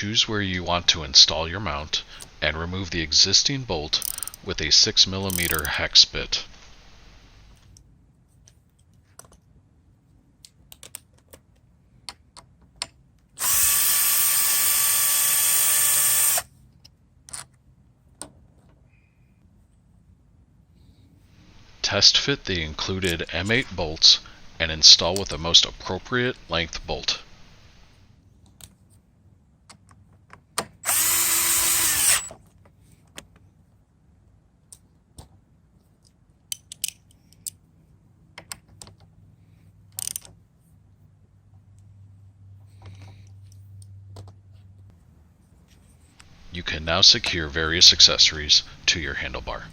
choose where you want to install your mount and remove the existing bolt with a 6mm hex bit. Test fit the included M8 bolts and install with the most appropriate length bolt. You can now secure various accessories to your handlebar.